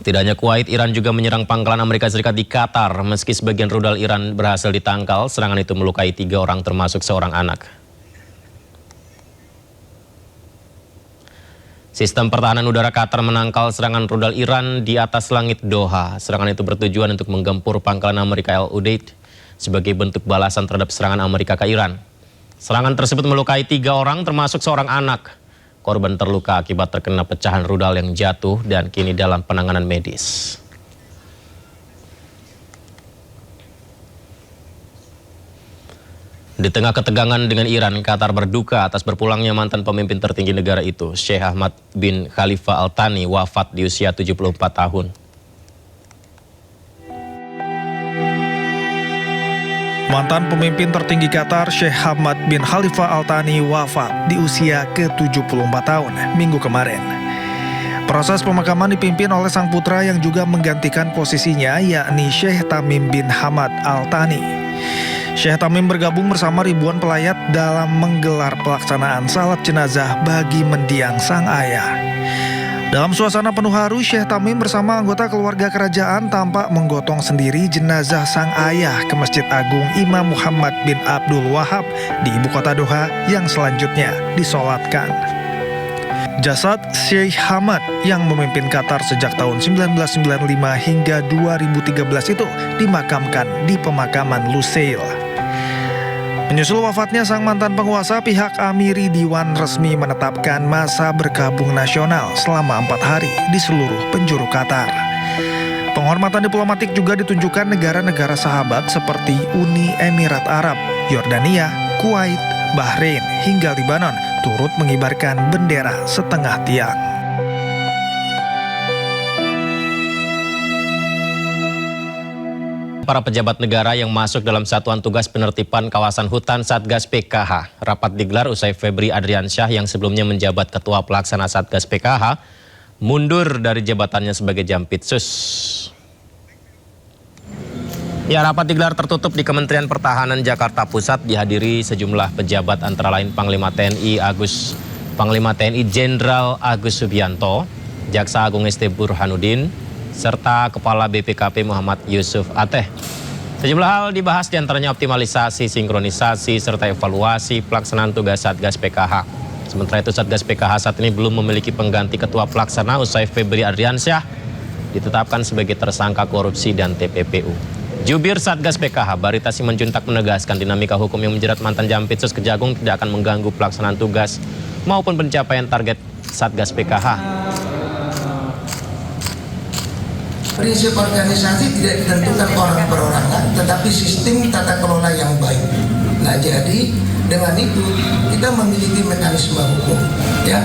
Tidak hanya Kuwait, Iran juga menyerang pangkalan Amerika Serikat di Qatar. Meski sebagian rudal Iran berhasil ditangkal, serangan itu melukai 3 orang termasuk seorang anak. Sistem pertahanan udara Qatar menangkal serangan rudal Iran di atas langit Doha. Serangan itu bertujuan untuk menggempur pangkalan Amerika El Udeid sebagai bentuk balasan terhadap serangan Amerika ke Iran. Serangan tersebut melukai 3 orang termasuk seorang anak. Korban terluka akibat terkena pecahan rudal yang jatuh dan kini dalam penanganan medis. Di tengah ketegangan dengan Iran, Qatar berduka atas berpulangnya mantan pemimpin tertinggi negara itu, Sheikh Ahmad bin Khalifa Al Thani, wafat di usia 74 tahun. Mantan pemimpin tertinggi Qatar, Sheikh Ahmad bin Khalifa Al Thani, wafat di usia ke-74 tahun, Minggu kemarin. Proses pemakaman dipimpin oleh sang putra yang juga menggantikan posisinya, yakni Sheikh Tamim bin Hamad Al Thani. Sheikh Tamim bergabung bersama ribuan pelayat dalam menggelar pelaksanaan salat jenazah bagi mendiang sang ayah. Dalam suasana penuh haru, Sheikh Tamim bersama anggota keluarga kerajaan tampak menggotong sendiri jenazah sang ayah ke Masjid Agung Imam Muhammad bin Abdul Wahab di ibu kota Doha yang selanjutnya disolatkan. Jasad Sheikh Hamad yang memimpin Qatar sejak tahun 1995 hingga 2013 itu dimakamkan di pemakaman Lusail. Menyusul wafatnya sang mantan penguasa, pihak Amiri Diwan resmi menetapkan masa berkabung nasional selama 4 hari di seluruh penjuru Qatar. Penghormatan diplomatik juga ditunjukkan negara-negara sahabat seperti Uni Emirat Arab, Yordania, Kuwait, Bahrain, hingga Lebanon turut mengibarkan bendera setengah tiang. Para pejabat negara yang masuk dalam Satuan Tugas Penertiban Kawasan Hutan Satgas PKH rapat digelar usai Febri Adriansyah yang sebelumnya menjabat Ketua Pelaksana Satgas PKH mundur dari jabatannya sebagai Jampitsus. Ya, rapat digelar tertutup di Kementerian Pertahanan Jakarta Pusat, dihadiri sejumlah pejabat antara lain Panglima TNI Jenderal Agus Subianto, Jaksa Agung ST Burhanuddin, serta Kepala BPKP Muhammad Yusuf Ateh. Sejumlah hal dibahas, diantaranya optimalisasi, sinkronisasi, serta evaluasi pelaksanaan tugas Satgas PKH. Sementara itu Satgas PKH saat ini belum memiliki pengganti Ketua Pelaksana usai Febri Adriansyah ditetapkan sebagai tersangka korupsi dan TPPU. Jubir Satgas PKH Barita Simanjuntak menegaskan dinamika hukum yang menjerat mantan Jampitsus Kejagung tidak akan mengganggu pelaksanaan tugas maupun pencapaian target Satgas PKH. Prinsip organisasi tidak ditentukan orang perorangan, tetapi sistem tata kelola yang baik. Nah, jadi dengan itu kita memiliki mekanisme hukum. Ya,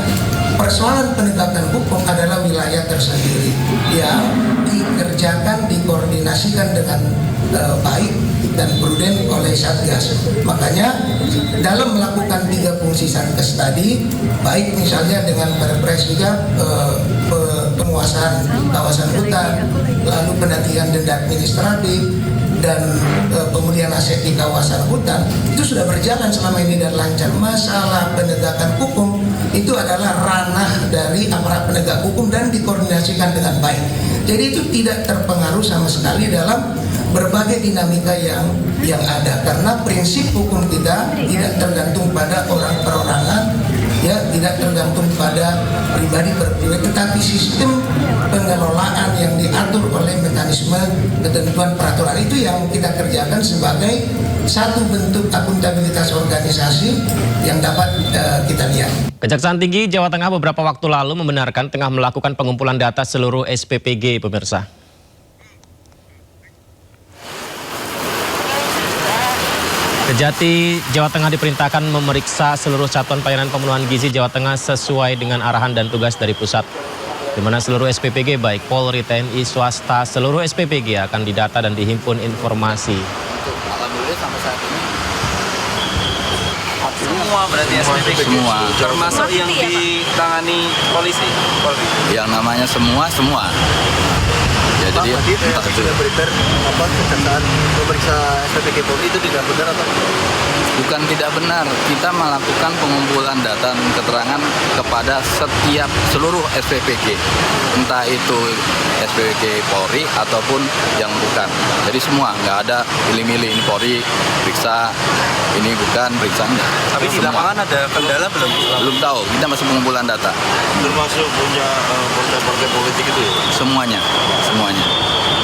persoalan penegakan hukum adalah wilayah tersendiri yang dikerjakan, dikoordinasikan dengan baik dan prudent oleh Satgas. Makanya dalam melakukan 3 fungsi Satgas tadi, baik misalnya dengan Perpres juga penguasaan kawasan hutan, lalu pendataan denda administratif, dan pemulihan aset di kawasan hutan, itu sudah berjalan selama ini dan lancar. Masalah penegakan hukum itu adalah ranah dari aparat penegak hukum dan dikoordinasikan dengan baik. Jadi itu tidak terpengaruh sama sekali dalam berbagai dinamika yang ada, karena prinsip hukum kita tidak tergantung pada orang perorangan, ya, tidak tergantung pada pribadi tetapi sistem pengelolaan yang diatur oleh mekanisme ketentuan peraturan itu yang kita kerjakan sebagai satu bentuk akuntabilitas organisasi yang dapat kita lihat. Kejaksaan Tinggi Jawa Tengah beberapa waktu lalu membenarkan tengah melakukan pengumpulan data seluruh SPPG, pemirsa. Kejati Jawa Tengah diperintahkan memeriksa seluruh satuan pelayanan pemenuhan gizi Jawa Tengah sesuai dengan arahan dan tugas dari pusat, di mana seluruh SPPG baik Polri, TNI, swasta, seluruh SPPG akan didata dan dihimpun informasi. Alhamdulillah sampai saat ini semua berarti SPPG semua, termasuk yang ditangani polisi. Yang namanya semua. ya. Jadi entah itu beriter kejaksaan memeriksa SPPK Polri itu tidak benar atau bukan tidak benar. Kita melakukan pengumpulan data dan keterangan kepada seluruh SPPK, entah itu SPPK Polri ataupun yang bukan. Jadi semua, nggak ada pilih-milih ini Polri periksa, ini bukan periksa enggak. tapi di lapangan ada kendala belum? Belum tahu, kita masih pengumpulan data. Termasuk punya partai-partai politik itu ya? Semuanya.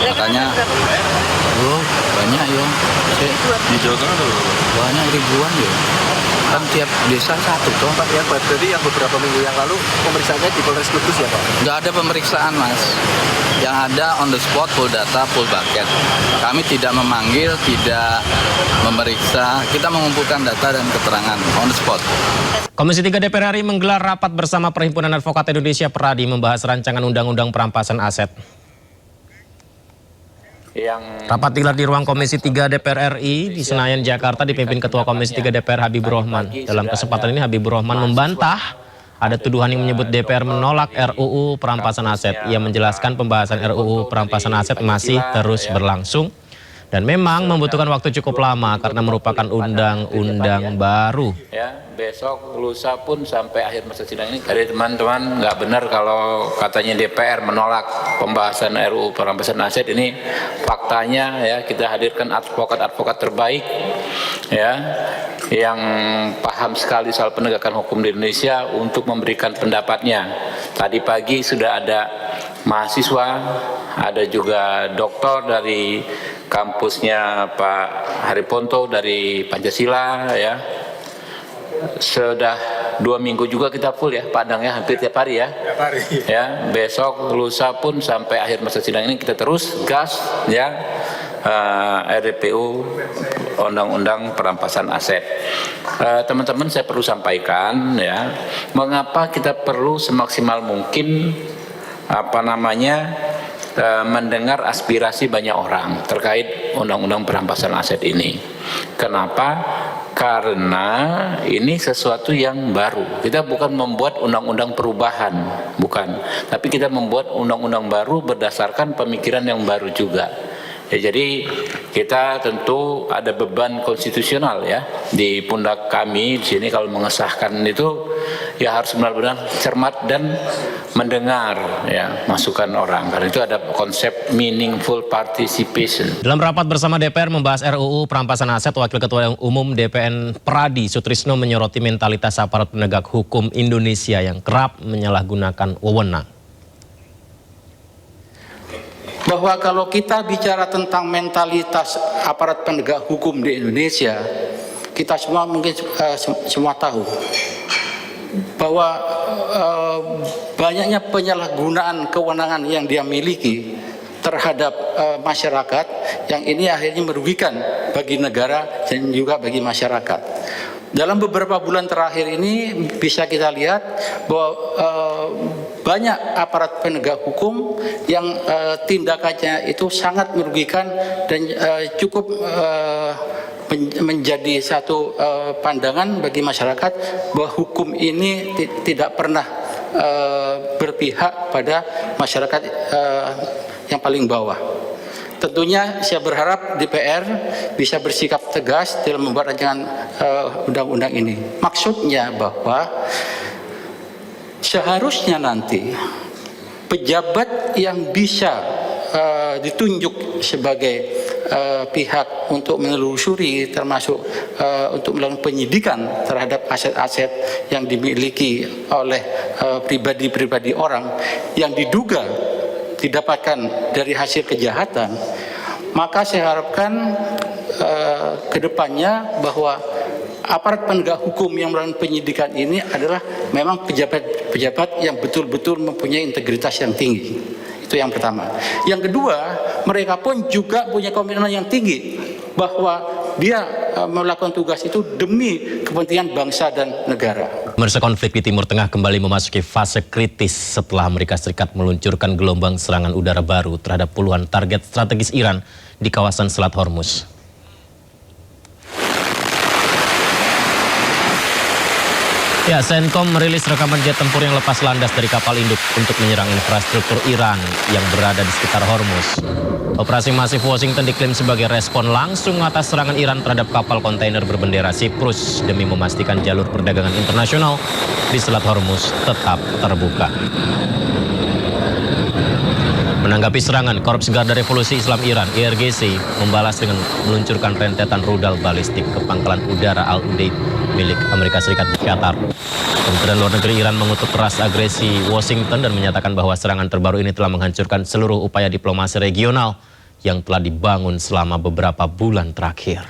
Makanya, banyak yo. Di Jawa Tengah tuh Banyak ribuan yo. Kan tiap desa satu toh. Pak ya, berarti yang beberapa minggu yang lalu pemeriksaannya di Polres Kudus ya Pak? Nggak ada pemeriksaan Mas. Yang ada on the spot, full data, full bucket. Kami tidak memanggil, tidak memeriksa. Kita mengumpulkan data dan keterangan on the spot. Komisi 3 DPR RI menggelar rapat bersama Perhimpunan Advokat Indonesia Peradi membahas rancangan undang-undang perampasan aset. Rapat digelar di ruang Komisi 3 DPR RI di Senayan, Jakarta dipimpin Ketua Komisi 3 DPR Habibur Rahman. Dalam kesempatan ini Habibur Rahman membantah ada tuduhan yang menyebut DPR menolak RUU perampasan aset. Ia menjelaskan pembahasan RUU perampasan aset masih terus berlangsung dan memang membutuhkan waktu cukup lama karena merupakan undang-undang baru. Ya, besok lusa pun sampai akhir masa sidang ini. Jadi teman-teman nggak benar kalau katanya DPR menolak pembahasan RUU perampasan aset. Ini faktanya ya, kita hadirkan advokat-advokat terbaik ya yang paham sekali soal penegakan hukum di Indonesia untuk memberikan pendapatnya. Tadi pagi sudah ada mahasiswa, ada juga doktor dari kampusnya Pak Hariponto dari Pancasila ya. Sudah 2 minggu juga kita full ya Padang ya, hampir tiap hari ya. Ya, besok lusa pun sampai akhir masa sidang ini kita terus gas ya RPU Undang-Undang Perampasan Aset. Teman-teman saya perlu sampaikan ya, mengapa kita perlu semaksimal mungkin mendengar aspirasi banyak orang terkait Undang-Undang Perampasan Aset ini. Kenapa? Karena ini sesuatu yang baru. Kita bukan membuat undang-undang perubahan, bukan. Tapi kita membuat undang-undang baru berdasarkan pemikiran yang baru juga. Ya, jadi kita tentu ada beban konstitusional ya di pundak kami di sini kalau mengesahkan itu ya harus benar-benar cermat dan mendengar ya masukan orang. Karena itu ada konsep meaningful participation. Dalam rapat bersama DPR membahas RUU perampasan aset, Wakil Ketua Umum DPN Peradi Sutrisno menyoroti mentalitas aparat penegak hukum Indonesia yang kerap menyalahgunakan wewenang. Bahwa kalau kita bicara tentang mentalitas aparat penegak hukum di Indonesia, kita semua mungkin semua tahu bahwa banyaknya penyalahgunaan kewenangan yang dia miliki terhadap masyarakat yang ini akhirnya merugikan bagi negara dan juga bagi masyarakat. Dalam beberapa bulan terakhir ini bisa kita lihat bahwa banyak aparat penegak hukum yang tindakannya itu sangat merugikan dan cukup menjadi satu pandangan bagi masyarakat bahwa hukum ini tidak pernah berpihak pada masyarakat yang paling bawah. Tentunya saya berharap DPR bisa bersikap tegas dalam membuat rancangan undang-undang ini. Maksudnya bahwa seharusnya nanti pejabat yang bisa ditunjuk sebagai pihak untuk menelusuri termasuk untuk melakukan penyidikan terhadap aset-aset yang dimiliki oleh pribadi-pribadi orang yang diduga didapatkan dari hasil kejahatan, maka saya harapkan kedepannya bahwa aparat penegak hukum yang melakukan penyidikan ini adalah memang pejabat-pejabat yang betul-betul mempunyai integritas yang tinggi. Itu yang pertama. Yang kedua, mereka pun juga punya komitmen yang tinggi bahwa dia melakukan tugas itu demi kepentingan bangsa dan negara. Pemirsa, konflik di Timur Tengah kembali memasuki fase kritis setelah Amerika Serikat meluncurkan gelombang serangan udara baru terhadap puluhan target strategis Iran di kawasan Selat Hormuz. Ya, CENTCOM merilis rekaman jet tempur yang lepas landas dari kapal induk untuk menyerang infrastruktur Iran yang berada di sekitar Hormuz. Operasi masif Washington diklaim sebagai respon langsung atas serangan Iran terhadap kapal kontainer berbendera Siprus demi memastikan jalur perdagangan internasional di Selat Hormuz tetap terbuka. Menanggapi serangan, Korps Garda Revolusi Islam Iran (IRGC) membalas dengan meluncurkan rentetan rudal balistik ke pangkalan udara Al-Udeid milik Amerika Serikat di Qatar. Kementerian Luar Negeri Iran mengutuk keras agresi Washington dan menyatakan bahwa serangan terbaru ini telah menghancurkan seluruh upaya diplomasi regional yang telah dibangun selama beberapa bulan terakhir.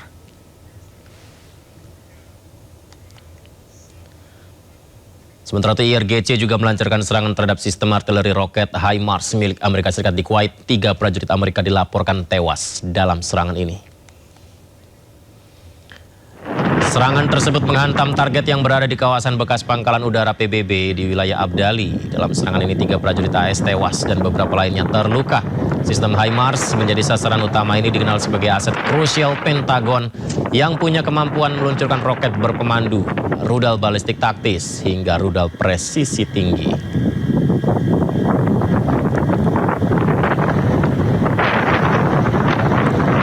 Sementara itu IRGC juga melancarkan serangan terhadap sistem artileri roket HIMARS milik Amerika Serikat di Kuwait. 3 prajurit Amerika dilaporkan tewas dalam serangan ini. Serangan tersebut menghantam target yang berada di kawasan bekas pangkalan udara PBB di wilayah Abdali. Dalam serangan ini 3 prajurit AS tewas dan beberapa lainnya terluka. Sistem HIMARS menjadi sasaran utama ini dikenal sebagai aset krusial Pentagon yang punya kemampuan meluncurkan roket berpemandu, rudal balistik taktis, hingga rudal presisi tinggi.